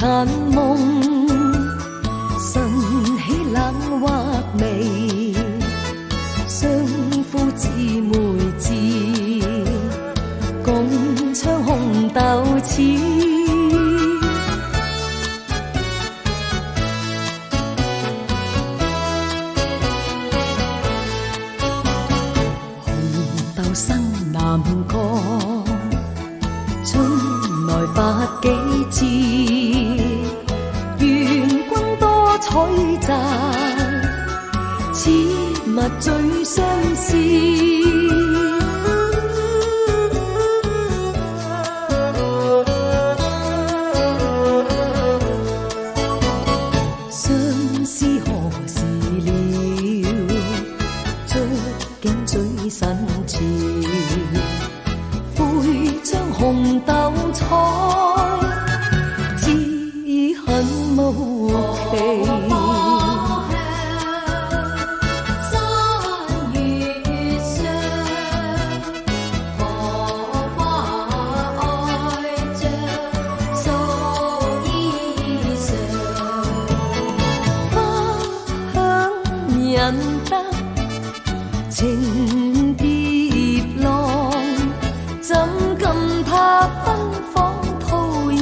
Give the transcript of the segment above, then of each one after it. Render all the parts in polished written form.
殘夢，晨起冷或微，相夫姊妹節，共唱紅豆詞。紅豆生南國，春來發幾枝，願君多採摘，此物最相思。相思何時了？觸景最新潮。悔將紅豆採，只恨無期。忍得情蝶浪，怎禁他奔放吐意？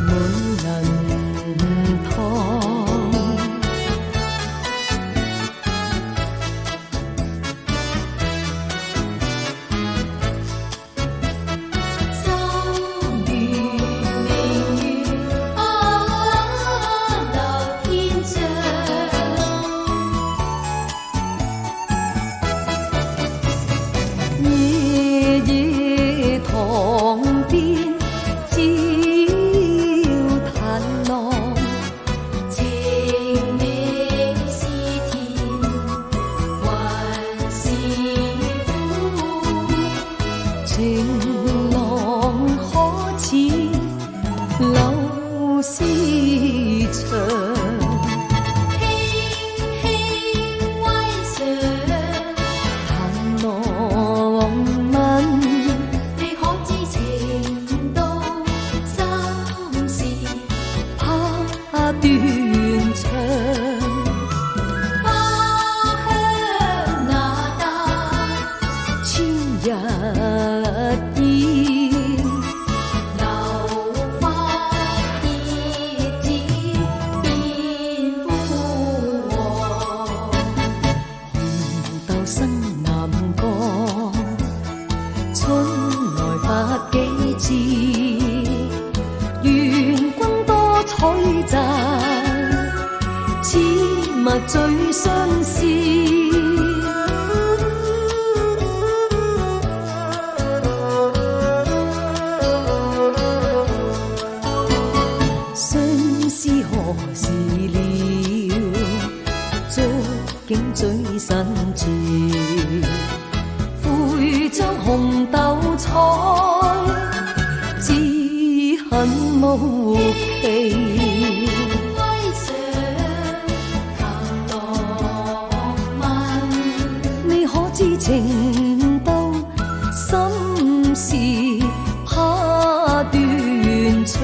滿銀堂，夜夜塘邊照嘆浪，情味是甜還是苦？情郎可似柳絲長。斷腸，花香那帶千日煙，流花結子變枯黃。紅豆生南國，春來發幾枝，願君多採摘，此物最相思。相思何時了？觸景最新潮。悔將紅豆採，只恨無期。知情到心事怕斷腸，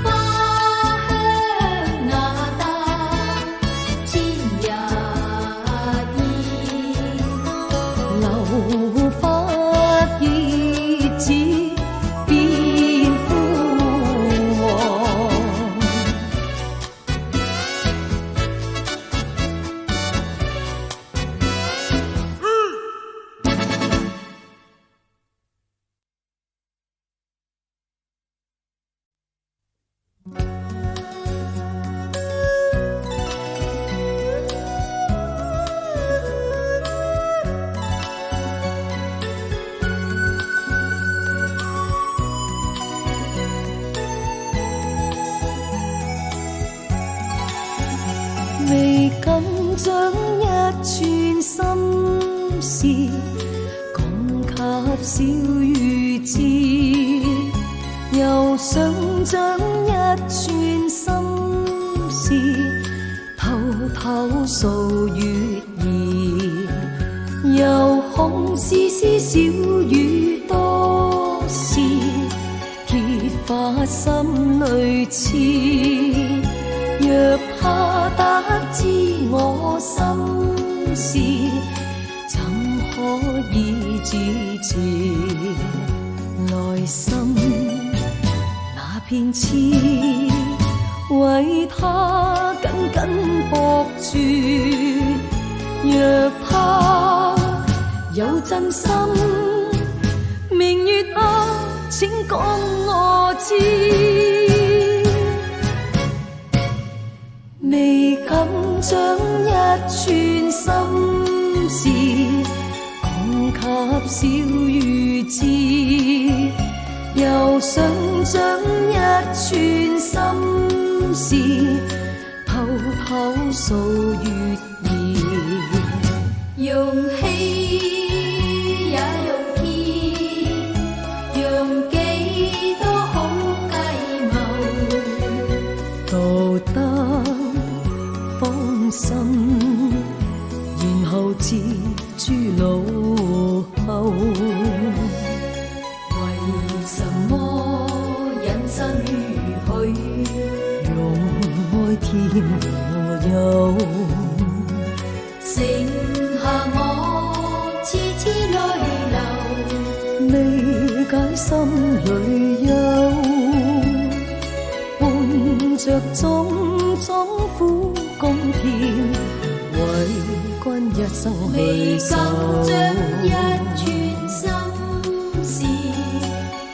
花香那帶千日煙，流花結子變枯黃。未敢將一串心事講給小雨知，又想將一串心事偷偷訴月兒，又恐絲絲小雨心裏痴，若他得知我心事，怎可以主持內心那片痴，為他緊緊搏住。若他有真心，明月啊，請講我知。未敢將一串心事講給小雨知，又想將一串心事偷偷訴月兒。用氣也用意，用幾多好計謀，道德芳心，然後置諸腦後。為什麼人生如許，用愛填我憂，剩下我痴痴淚流，未解心裏憂，伴着種種苦共甜，為君一生去守。未敢將一串心事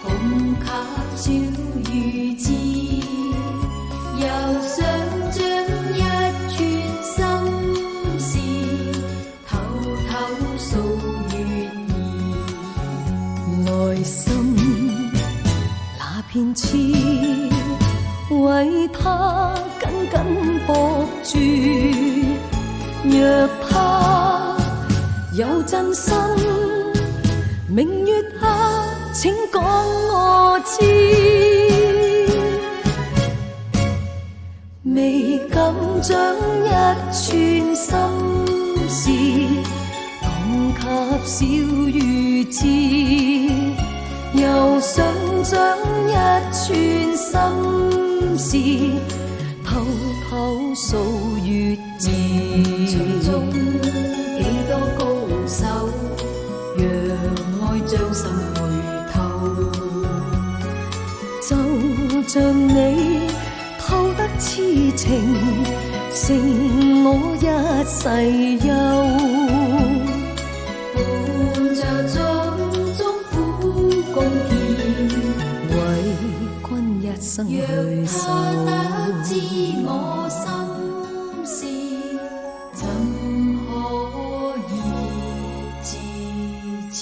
共給小雨知，又想將一串心事偷偷訴月兒。內心那片痴，為他緊緊搏住。若他有真心，明月啊，請講我知。未敢將一串心事講給小雨知，又想將一串心事偷偷訴月兒。場中幾多高手，讓愛將心去透，就像你偷得痴情，剩我一世憂。伴着種種苦共甜，為君一生去守。若他得知我心事，怎可以自持？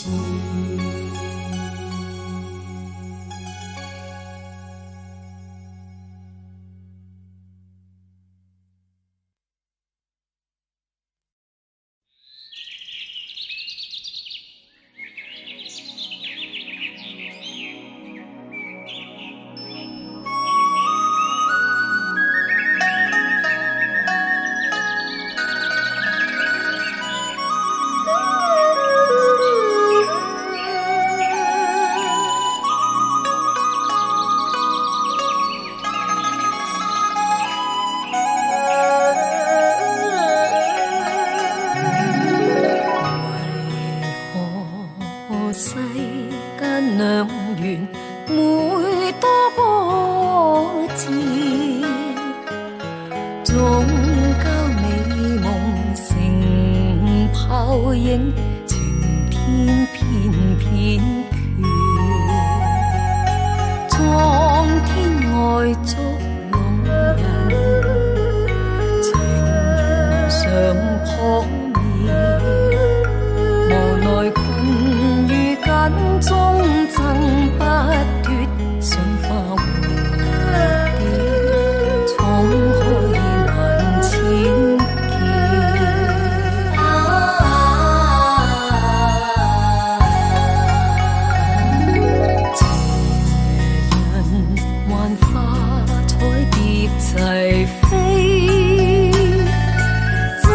齊飛，這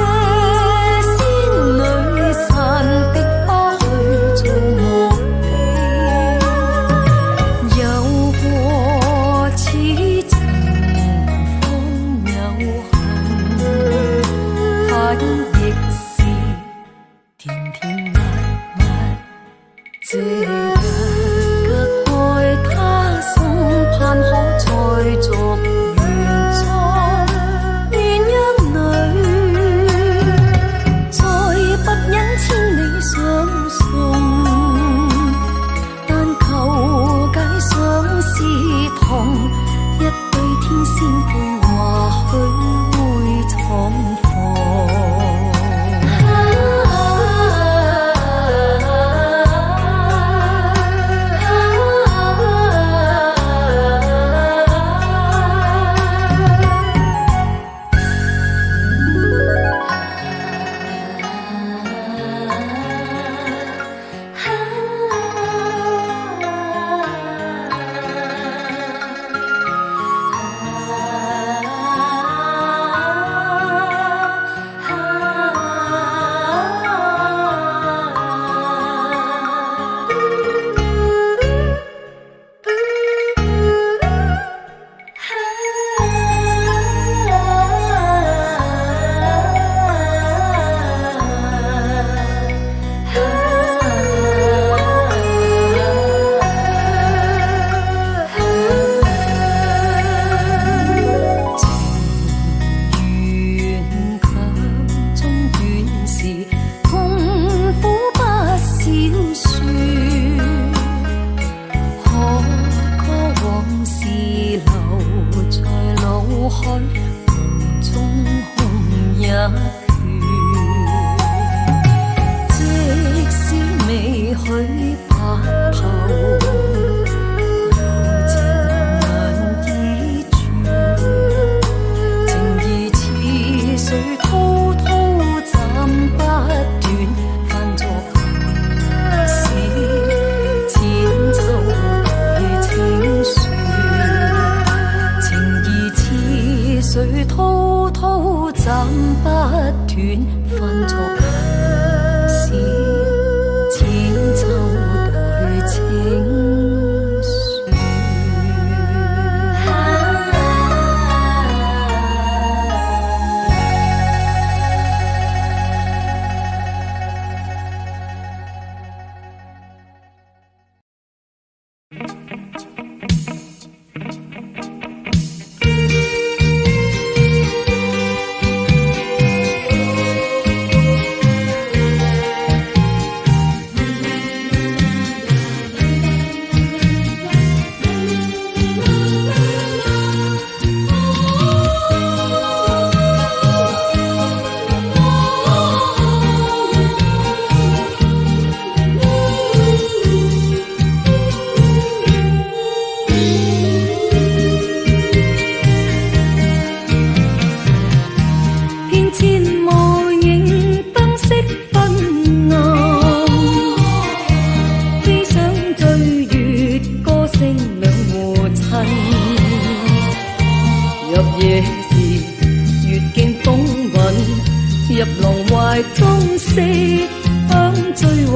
相追或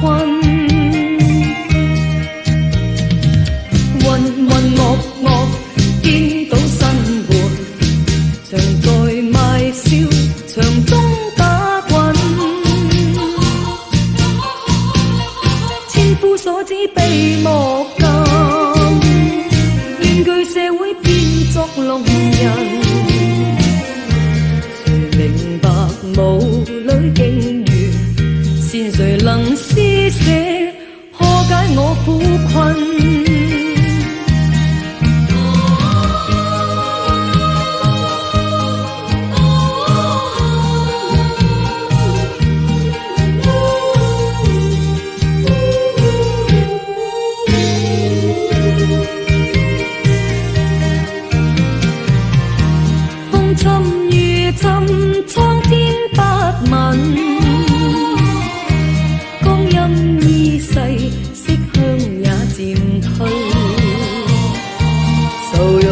困，渾渾噩噩顛倒生活，常在賣笑場中打滾，千夫所指被莫禁，面具社會變作聾人，誰明白母女境遇，善誰能施捨破解我苦困，沉如沉，蒼天不問，光陰易逝，色香也漸退，愁肉